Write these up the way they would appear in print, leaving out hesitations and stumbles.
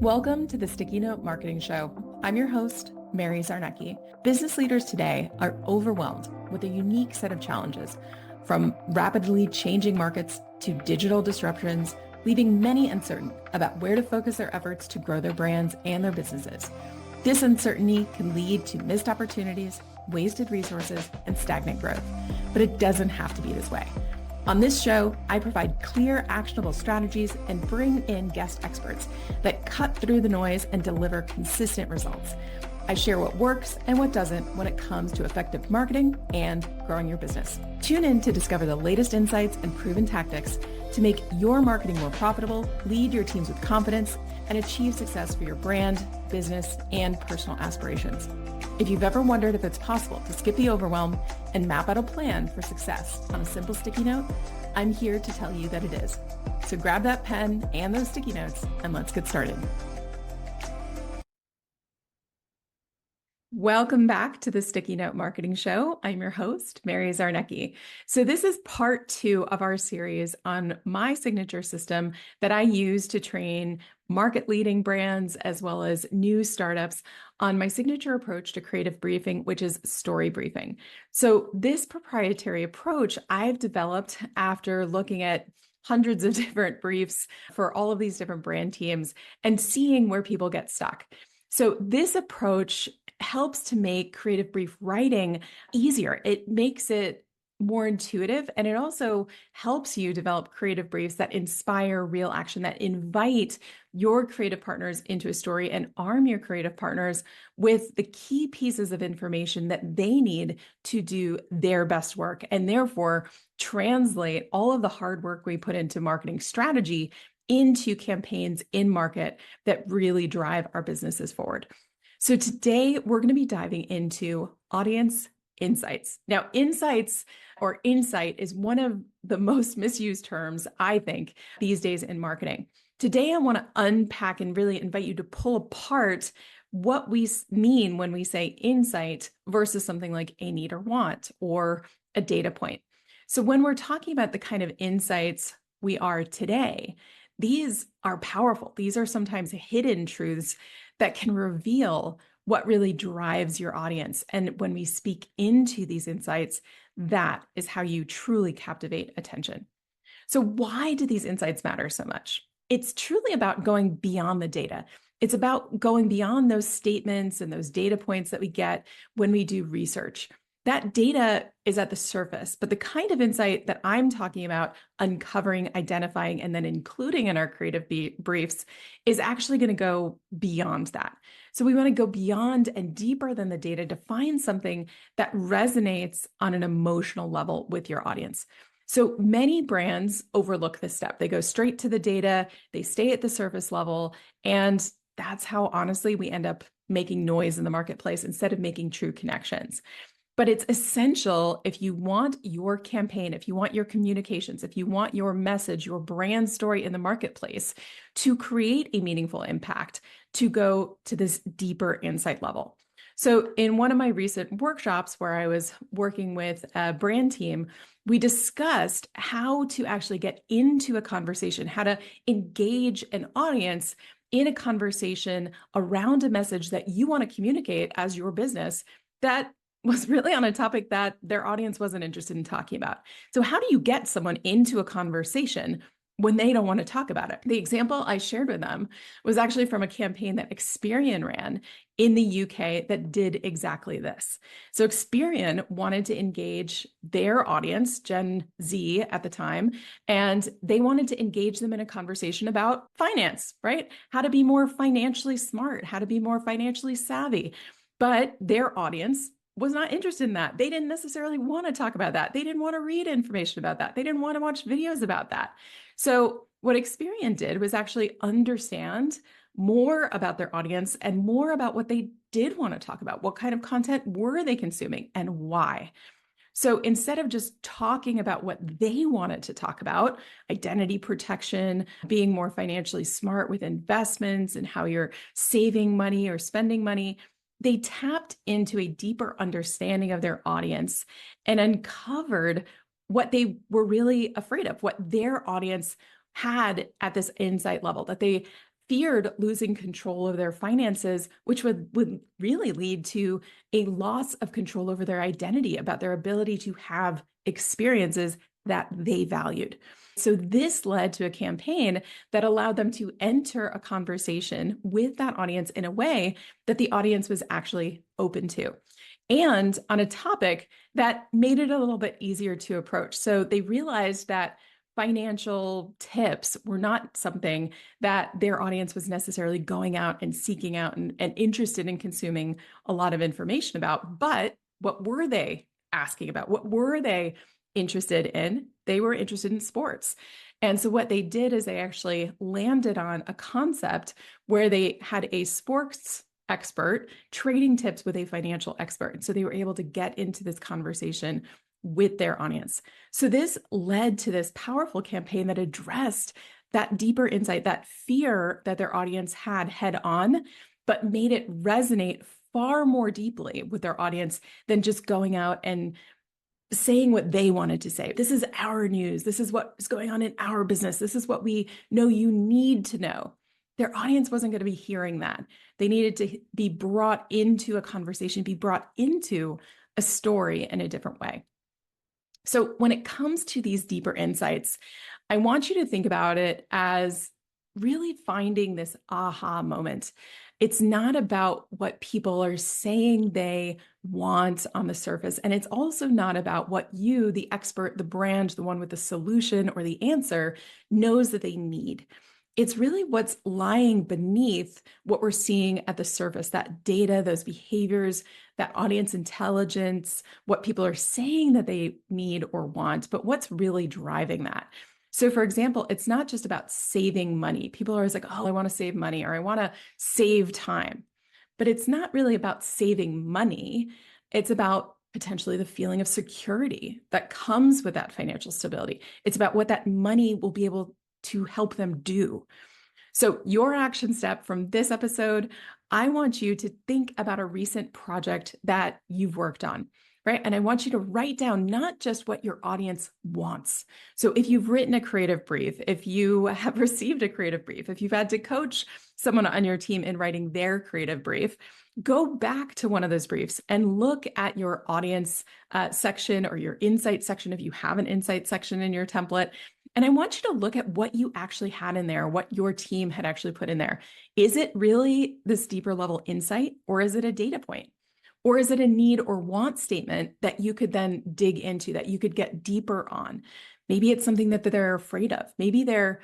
Welcome to the Sticky Note Marketing Show. I'm your host, Mary Zarnecki. Business leaders today are overwhelmed with a unique set of challenges, from rapidly changing markets to digital disruptions, leaving many uncertain about where to focus their efforts to grow their brands and their businesses. This uncertainty can lead to missed opportunities, wasted resources, and stagnant growth. But it doesn't have to be this way. On this show, I provide clear, actionable strategies and bring in guest experts that cut through the noise and deliver consistent results. I share what works and what doesn't when it comes to effective marketing and growing your business. Tune in to discover the latest insights and proven tactics to make your marketing more profitable, lead your teams with confidence, and achieve success for your brand, business, and personal aspirations. If you've ever wondered if it's possible to skip the overwhelm and map out a plan for success on a simple sticky note, I'm here to tell you that it is. So grab that pen and those sticky notes and let's get started. Welcome back to the Sticky Note Marketing Show. I'm your host, Mary Zarnecki. So this is part 2 of our series on my signature system that I use to train market-leading brands as well as new startups on my signature approach to creative briefing, which is StoryBriefing. So this proprietary approach I've developed after looking at hundreds of different briefs for all of these different brand teams and seeing where people get stuck. So this approach helps to make creative brief writing easier. It makes it more intuitive, and it also helps you develop creative briefs that inspire real action, that invite your creative partners into a story and arm your creative partners with the key pieces of information that they need to do their best work, and therefore translate all of the hard work we put into marketing strategy into campaigns in market that really drive our businesses forward. So today we're going to be diving into audience insights. Now, insights or insight is one of the most misused terms, I think, these days in marketing. Today, I want to unpack and really invite you to pull apart what we mean when we say insight versus something like a need or want or a data point. So when we're talking about the kind of insights we are today, these are powerful. These are sometimes hidden truths that can reveal what really drives your audience. And when we speak into these insights, that is how you truly captivate attention. So why do these insights matter so much? It's truly about going beyond the data. It's about going beyond those statements and those data points that we get when we do research. That data is at the surface, but the kind of insight that I'm talking about uncovering, identifying, and then including in our creative briefs is actually going to go beyond that. So we want to go beyond and deeper than the data to find something that resonates on an emotional level with your audience. So many brands overlook this step. They go straight to the data, they stay at the surface level, and that's how, honestly, we end up making noise in the marketplace instead of making true connections. But it's essential if you want your campaign, if you want your communications, if you want your message, your brand story in the marketplace to create a meaningful impact, to go to this deeper insight level. So in one of my recent workshops where I was working with a brand team, we discussed how to actually get into a conversation, how to engage an audience in a conversation around a message that you want to communicate as your business that was really on a topic that their audience wasn't interested in talking about. So how do you get someone into a conversation when they don't want to talk about it? The example I shared with them was actually from a campaign that Experian ran in the UK that did exactly this. So Experian wanted to engage their audience, Gen Z at the time, and they wanted to engage them in a conversation about finance, right? How to be more financially smart, how to be more financially savvy. But their audience was not interested in that. They didn't necessarily want to talk about that. They didn't want to read information about that. They didn't want to watch videos about that. So what Experian did was actually understand more about their audience and more about what they did want to talk about. What kind of content were they consuming and why? So instead of just talking about what they wanted to talk about, identity protection, being more financially smart with investments and how you're saving money or spending money, they tapped into a deeper understanding of their audience and uncovered what they were really afraid of, what their audience had at this insight level, that they feared losing control of their finances, which would really lead to a loss of control over their identity, about their ability to have experiences that they valued. So this led to a campaign that allowed them to enter a conversation with that audience in a way that the audience was actually open to, and on a topic that made it a little bit easier to approach. So they realized that financial tips were not something that their audience was necessarily going out and seeking out and interested in consuming a lot of information about. But what were they asking about? What were they interested in? They were interested in sports. And so what they did is they actually landed on a concept where they had a sports expert trading tips with a financial expert. So they were able to get into this conversation with their audience. So this led to this powerful campaign that addressed that deeper insight, that fear that their audience had head on, but made it resonate far more deeply with their audience than just going out and saying what they wanted to say. This is our news. This is what is going on in our business. This is what we know you need to know. Their audience wasn't going to be hearing that. They needed to be brought into a conversation, be brought into a story in a different way. So when it comes to these deeper insights, I want you to think about it as really finding this aha moment. It's not about what people are saying they want on the surface. And it's also not about what you, the expert, the brand, the one with the solution or the answer, knows that they need. It's really what's lying beneath what we're seeing at the surface, that data, those behaviors, that audience intelligence, what people are saying that they need or want, but what's really driving that. So for example, it's not just about saving money. People are always like, oh, I want to save money, or I want to save time. But it's not really about saving money. It's about potentially the feeling of security that comes with that financial stability. It's about what that money will be able to help them do. So your action step from this episode, I want you to think about a recent project that you've worked on, right? And I want you to write down not just what your audience wants. So if you've written a creative brief, if you have received a creative brief, if you've had to coach someone on your team in writing their creative brief, go back to one of those briefs and look at your audience section or your insight section if you have an insight section in your template. And I want you to look at what you actually had in there, what your team had actually put in there. Is it really this deeper level insight, or is it a data point? Or is it a need or want statement that you could then dig into, that you could get deeper on? Maybe it's something that they're afraid of. Maybe they're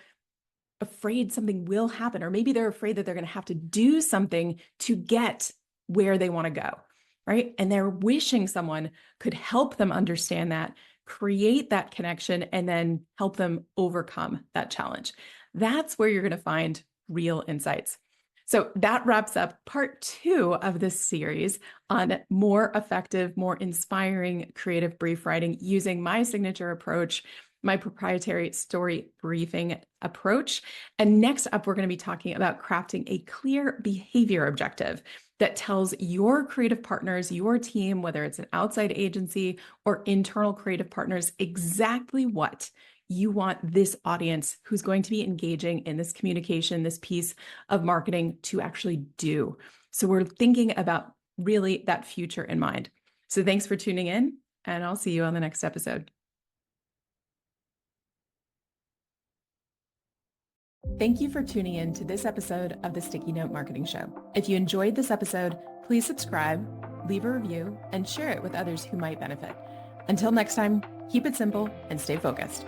afraid something will happen, or maybe they're afraid that they're going to have to do something to get where they want to go, right? And they're wishing someone could help them understand that, create that connection, and then help them overcome that challenge. That's where you're going to find real insights. So that wraps up part 2 of this series on more effective, more inspiring creative brief writing using my signature approach, my proprietary story briefing approach. And next up, we're going to be talking about crafting a clear behavior objective that tells your creative partners, your team, whether it's an outside agency or internal creative partners, exactly what you want this audience who's going to be engaging in this communication, this piece of marketing to actually do. So we're thinking about really that future in mind. So thanks for tuning in, and I'll see you on the next episode. Thank you for tuning in to this episode of the Sticky Note Marketing Show. If you enjoyed this episode, please subscribe, leave a review, and share it with others who might benefit. Until next time, keep it simple and stay focused.